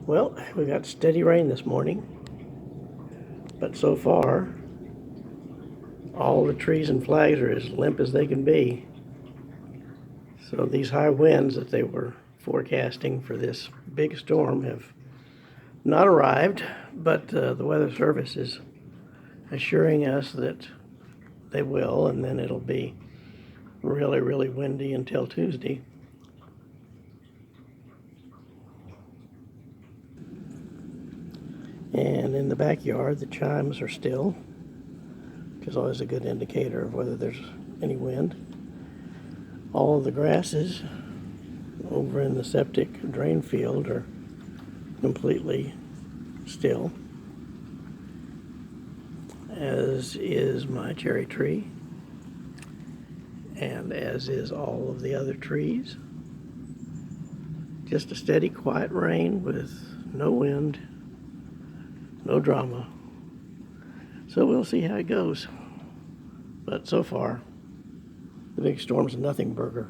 Well, we got steady rain this morning, but so far, all the trees and flags are as limp as they can be. So these high winds that they were forecasting for this big storm have not arrived, but the Weather Service is assuring us that they will, and then it'll be really, really windy until Tuesday. And in the backyard, the chimes are still, which is always a good indicator of whether there's any wind. All of the grasses over in the septic drain field are completely still, as is my cherry tree, and as is all of the other trees. Just a steady, quiet rain with no wind, no drama. So we'll see how it goes. But so far, the big storm's a nothing burger.